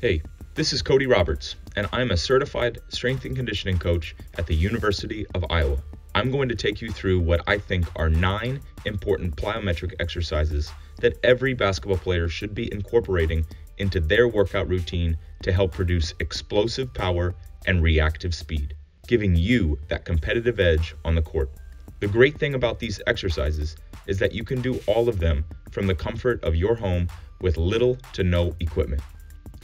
Hey, this is Cody Roberts, and I'm a certified strength and conditioning coach at the University of Iowa. I'm going to take you through what I think are 9 important plyometric exercises that every basketball player should be incorporating into their workout routine to help produce explosive power and reactive speed, giving you that competitive edge on the court. The great thing about these exercises is that you can do all of them from the comfort of your home with little to no equipment.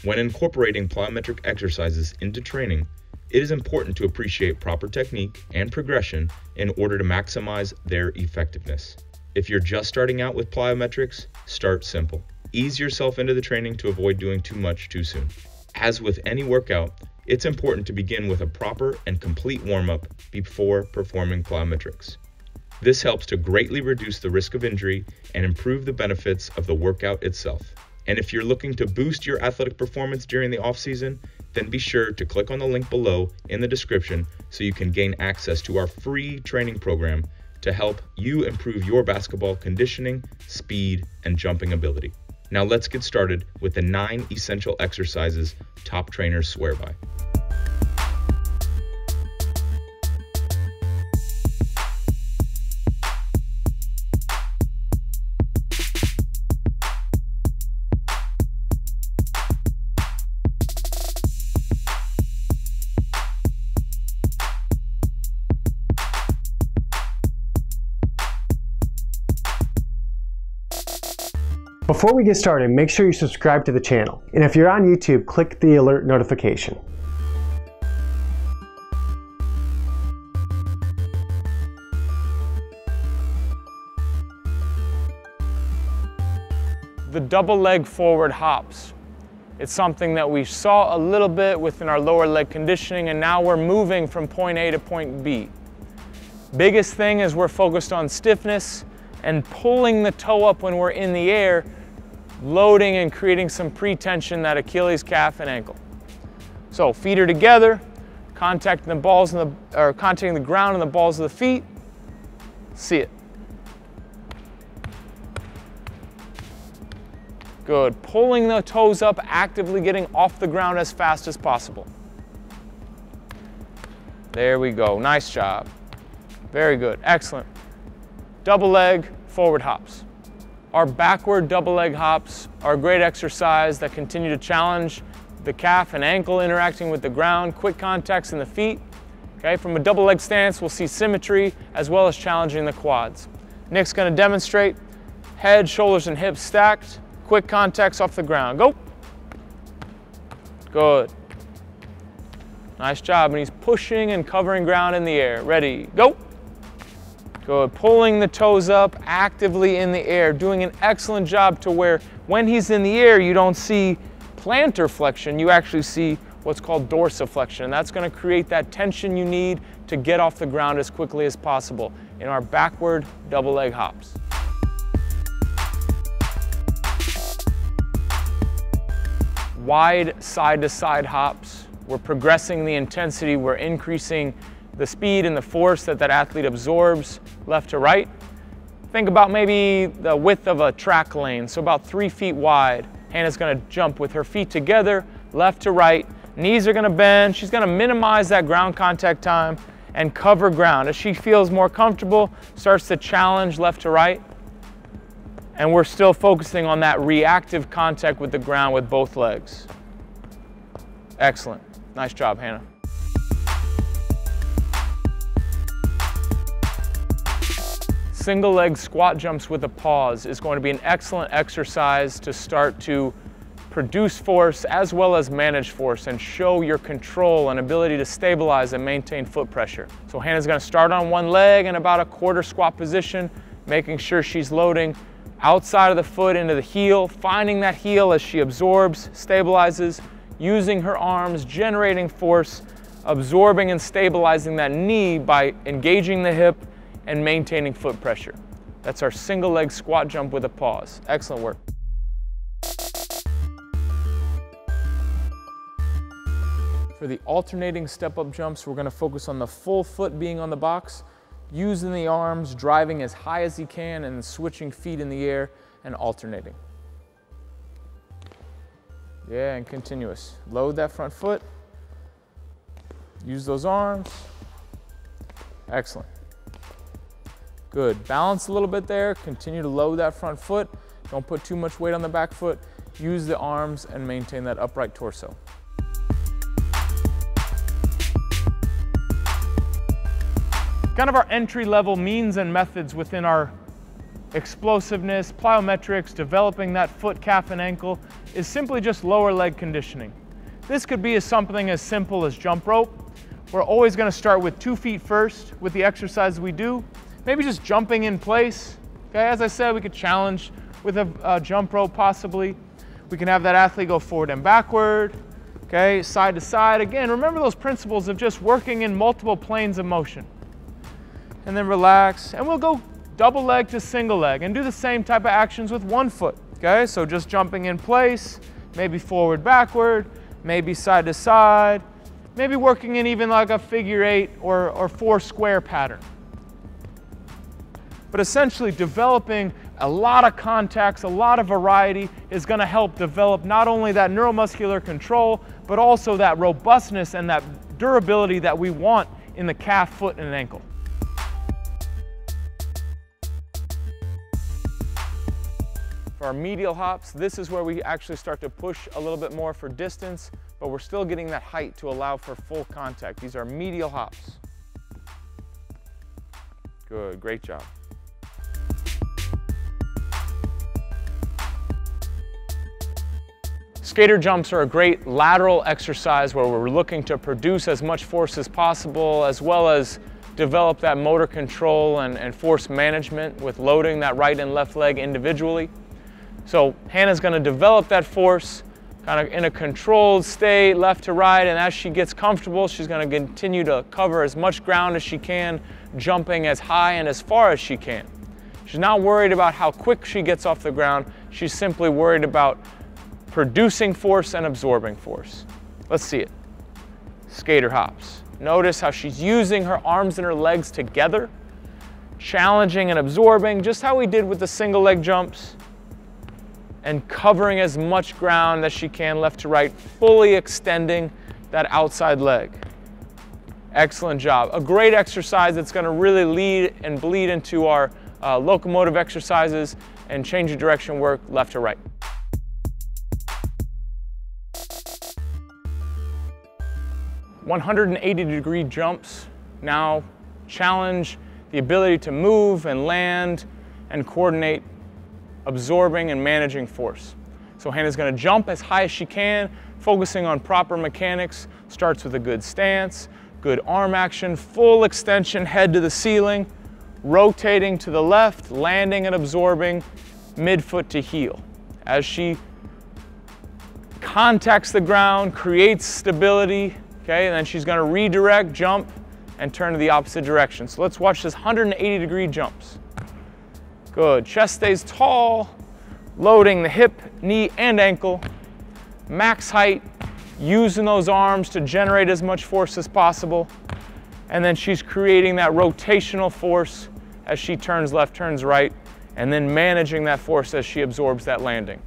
When incorporating plyometric exercises into training, it is important to appreciate proper technique and progression in order to maximize their effectiveness. If you're just starting out with plyometrics, start simple. Ease yourself into the training to avoid doing too much too soon. As with any workout, it's important to begin with a proper and complete warm-up before performing plyometrics. This helps to greatly reduce the risk of injury and improve the benefits of the workout itself. And if you're looking to boost your athletic performance during the off-season, then be sure to click on the link below in the description so you can gain access to our free training program to help you improve your basketball conditioning, speed, and jumping ability. Now let's get started with the 9 essential exercises top trainers swear by. Before we get started, make sure you subscribe to the channel. And if you're on YouTube, click the alert notification. The double leg forward hops. It's something that we saw a little bit within our lower leg conditioning, and now we're moving from point A to point B. Biggest thing is we're focused on stiffness and pulling the toe up when we're in the air, loading and creating some pre-tension, that Achilles, calf, and ankle. So feet are together, contacting the ground and the balls of the feet. See it. Good. Pulling the toes up, actively getting off the ground as fast as possible. There we go. Nice job. Very good. Excellent. Double leg forward hops. Our backward double leg hops are a great exercise that continue to challenge the calf and ankle interacting with the ground, quick contacts in the feet. Okay, from a double leg stance, we'll see symmetry as well as challenging the quads. Nick's going to demonstrate head, shoulders, and hips stacked, quick contacts off the ground. Go. Good. Nice job. And he's pushing and covering ground in the air. Ready, go. Good. Pulling the toes up, actively in the air, doing an excellent job to where when he's in the air, you don't see plantar flexion, you actually see what's called dorsiflexion. And that's going to create that tension you need to get off the ground as quickly as possible in our backward double leg hops. Wide side-to-side hops. We're progressing the intensity, we're increasing the speed and the force that athlete absorbs left to right. Think about maybe the width of a track lane, so about 3 feet wide. Hannah's going to jump with her feet together, left to right. Knees are going to bend. She's going to minimize that ground contact time and cover ground. As she feels more comfortable, starts to challenge left to right. And we're still focusing on that reactive contact with the ground with both legs. Excellent. Nice job, Hannah. Single leg squat jumps with a pause is going to be an excellent exercise to start to produce force as well as manage force and show your control and ability to stabilize and maintain foot pressure. So Hannah's going to start on one leg in about a quarter squat position, making sure she's loading outside of the foot into the heel, finding that heel as she absorbs, stabilizes, using her arms, generating force, absorbing and stabilizing that knee by engaging the hip and maintaining foot pressure. That's our single leg squat jump with a pause. Excellent work. For the alternating step-up jumps, we're going to focus on the full foot being on the box, using the arms, driving as high as you can, and switching feet in the air and alternating. Yeah, and continuous. Load that front foot. Use those arms. Excellent. Good. Balance a little bit there. Continue to load that front foot. Don't put too much weight on the back foot. Use the arms and maintain that upright torso. Kind of our entry-level means and methods within our explosiveness, plyometrics, developing that foot, calf, and ankle is simply just lower leg conditioning. This could be something as simple as jump rope. We're always going to start with 2 feet first with the exercises we do. Maybe just jumping in place. Okay, as I said, we could challenge with a jump rope possibly. We can have that athlete go forward and backward, okay, side to side. Again, remember those principles of just working in multiple planes of motion. And then relax, and we'll go double leg to single leg and do the same type of actions with 1 foot, okay? So just jumping in place, maybe forward, backward, maybe side to side, maybe working in even like a figure 8 or 4 square pattern. But essentially developing a lot of contacts, a lot of variety is going to help develop not only that neuromuscular control, but also that robustness and that durability that we want in the calf, foot, and ankle. For our medial hops, this is where we actually start to push a little bit more for distance, but we're still getting that height to allow for full contact. These are medial hops. Good, great job. Skater jumps are a great lateral exercise where we're looking to produce as much force as possible, as well as develop that motor control and force management with loading that right and left leg individually. So Hannah's going to develop that force kind of in a controlled state, left to right, and as she gets comfortable, she's going to continue to cover as much ground as she can, jumping as high and as far as she can. She's not worried about how quick she gets off the ground. She's simply worried about producing force and absorbing force. Let's see it. Skater hops. Notice how she's using her arms and her legs together, challenging and absorbing, just how we did with the single leg jumps, and covering as much ground as she can left to right, fully extending that outside leg. Excellent job. A great exercise that's going to really lead and bleed into our locomotive exercises and change of direction work left to right. "180-degree jumps now challenge the ability to move and land and coordinate, absorbing and managing force. So Hannah's going to jump as high as she can, focusing on proper mechanics. Starts with a good stance, good arm action, full extension, head to the ceiling, rotating to the left, landing and absorbing, midfoot to heel. As she contacts the ground, creates stability, okay, and then she's going to redirect, jump, and turn to the opposite direction. So let's watch this 180-degree jumps. Good. Chest stays tall, loading the hip, knee, and ankle. Max height, using those arms to generate as much force as possible. And then she's creating that rotational force as she turns left, turns right, and then managing that force as she absorbs that landing.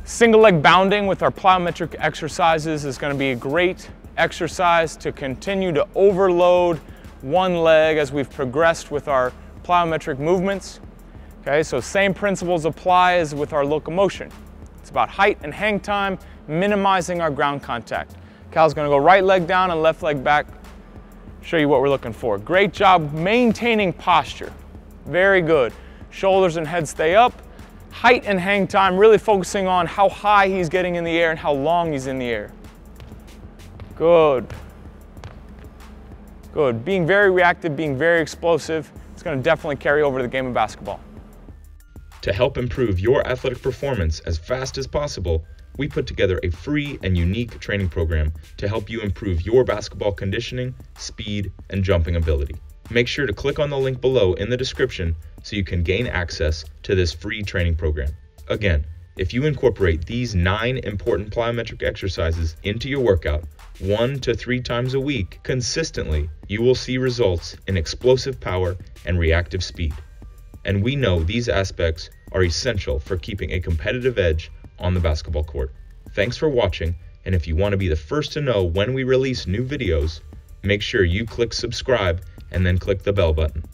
Single leg bounding with our plyometric exercises is going to be a great exercise to continue to overload one leg as we've progressed with our plyometric movements. Okay, so same principles apply as with our locomotion. It's about height and hang time, minimizing our ground contact. Cal's going to go right leg down and left leg back. Show you what we're looking for. Great job maintaining posture. Very good. Shoulders and head stay up. Height and hang time, really focusing on how high he's getting in the air and how long he's in the air. Good. Good. Being very reactive, being very explosive, it's going to definitely carry over to the game of basketball. To help improve your athletic performance as fast as possible, we put together a free and unique training program to help you improve your basketball conditioning, speed, and jumping ability. Make sure to click on the link below in the description so you can gain access to this free training program. Again, if you incorporate these 9 important plyometric exercises into your workout 1 to 3 times a week consistently, you will see results in explosive power and reactive speed. and we know these aspects are essential for keeping a competitive edge on the basketball court. Thanks for watching, and if you want to be the first to know when we release new videos, make sure you click subscribe and then click the bell button.